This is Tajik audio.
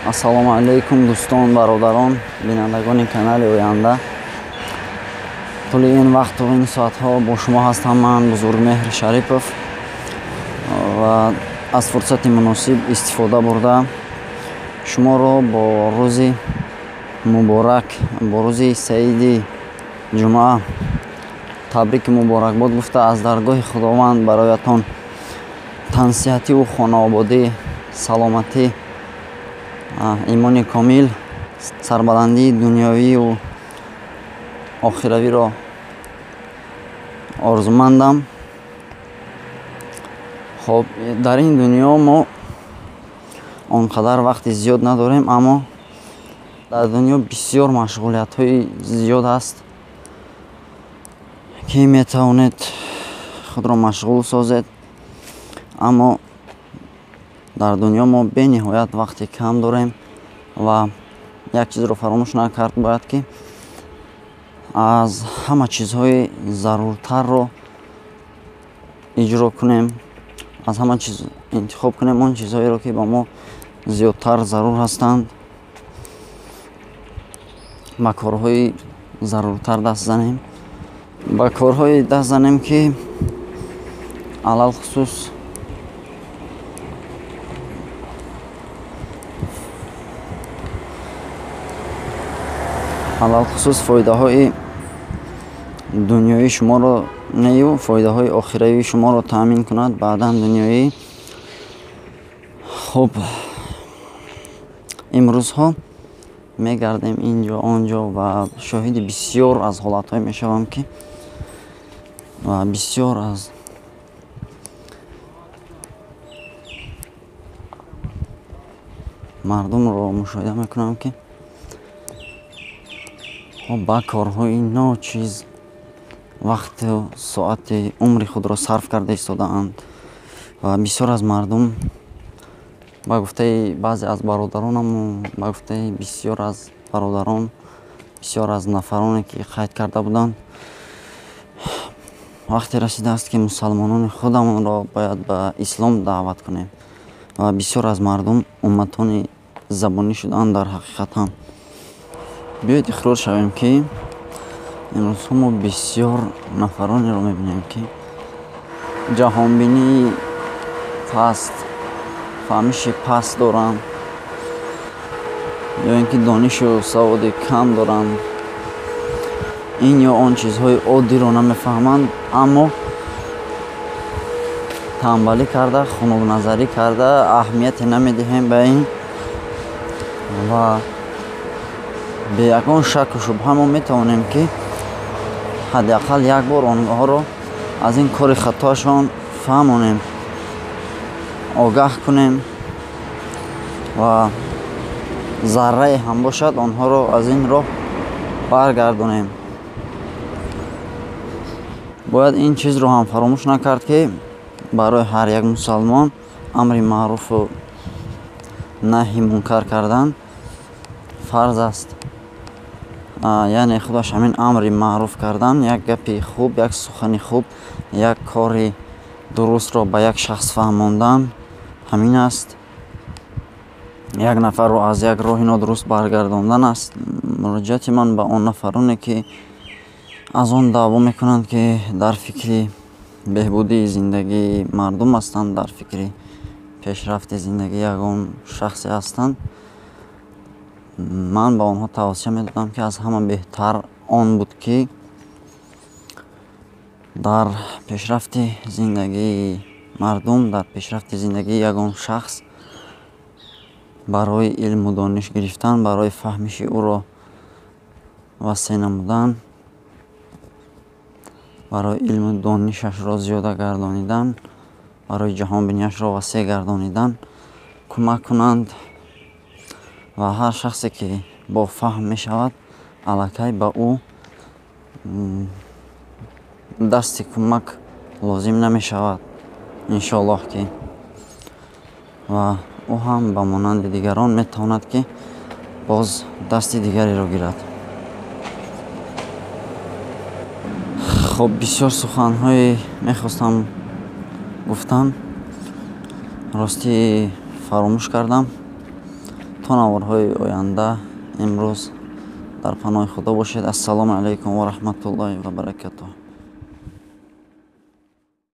Ассалому алейкум дӯстон, бародарон, бинандагони канали Оянда. Тӯли ин вақту ин соатҳо бо шумо ҳастам ман Бузургмеҳр Шарипов ва аз фурсати муносиб истифода бурда шуморо бо рӯзи муборак, бо рӯзи Саиди ҷумъа табрики муборакбод гуфта аз даргоҳи Худованд бароятон тансиҳативу хонаободӣ, саломатӣ, имони комил, сарбаландии дунёвию охиравиро орзумандам. Хоб, дар ин дунё мо он қадар вақти зиёд надорем, аммо дар дунё бисёр машғулиятҳои зиёд аст, ки метавонед худро машғул созед, аммо дар дунё мо бениҳоят вақти кам дорем ва як чизро фаромӯш накард бояд, ки аз ҳама чизҳои заруртарро иҷро кунем, аз ҳама чиз интихоб кунем он чизҳоеро, ки ба мо зиёдтар зарур ҳастанд. Ба корҳои заруртар даст занем, ба корҳои даст занем, ки алалхусус фоидаҳои дунёи шуморо нею фоидаҳои охиравии шуморо таъмин кунад, баъдан дунёӣ. Хуб, имрӯзҳо мегардем инҷо онҷо ва шоҳиди бисёр аз ҳолатҳое мешавам, ки ва бисёр аз мардумро мушоҳида мекунам, ки ба корҳои ночиз вақту соати умри худро сарф карда истодаанд ва бисёр аз мардум ба гуфтаи баъзе аз бародаронаму ба гуфтаи бисёр аз бародарон, бисёр аз нафароне ки қайд карда буданд, вақте расидааст, ки мусалмонони худамонро бояд ба ислом даъват кунем ва бисёр аз мардум умматони забонӣ шудаанд. Дар ҳақиқат ҳам биёед ихлос шавем, ки имрӯзҳо мо бисёр нафаронеро мебинем, ки ҷаҳонбинии паст, фаҳмиши паст доранд, ё ин ки донишу саводи кам доранд, ин ё он чизҳои оддиро намефаҳманд, аммо танбалӣ карда, хунукназарӣ карда аҳамияте намедиҳем ба ин ва бе ягон шаку шубҳа мо метавонем, ки ҳадди ақал як бор онҳоро аз ин кори хатоашон фаҳмонем, огаҳ кунем ва заррае ҳам бошад онҳоро аз ин роҳ баргардонем. Бояд ин чизро ҳам фаромӯш накард, ки барои ҳар як мусалмон амри маъруфу наҳйи мункар кардан фарз аст. Яъне худаш ҳамин амри маъруф кардан, як гапи хуб, як сухани хуб, як кори дурустро ба як шахс фаҳмондан ҳамин аст. Як нафарро аз як роҳи нодуруст баргардондан аст. муроҷиати ман ба он нафароне, ки аз он даъво мекунанд, ки дар фикри беҳбудии зиндагии мардум ҳастанд, дар фикри пешрафти зиндагии ягон шахсе ҳастанд, ман ба онҳо тавсия медодам, ки аз ҳама беҳтар он буд, ки дар пешрафти зиндагии мардум, дар пешрафти зиндагии ягон шахс барои илму дониш гирифтан, барои фаҳмиши ӯро васеъ намудан, барои илму донишашро зиёда гардонидан, барои ҷаҳонбиниашро васеъ гардонидан кӯмак кунанд ва ҳар шахсе, ки бофаҳм мешавад, аллакай ба ӯ дасти кӯмак лозим намешавад, иншоаллоҳ, ки ва ӯ ҳам ба монанди дигарон метавонад, ки боз дасти дигареро гирад. хуб, бисёр суханҳое мехостам гуфтам, ростӣ фаромӯш кардам, тонаввурҳои оянда имрӯз дар паноҳи худо бошед. Ассалому алайкум ва раҳматуллоҳи ва баракатуҳ.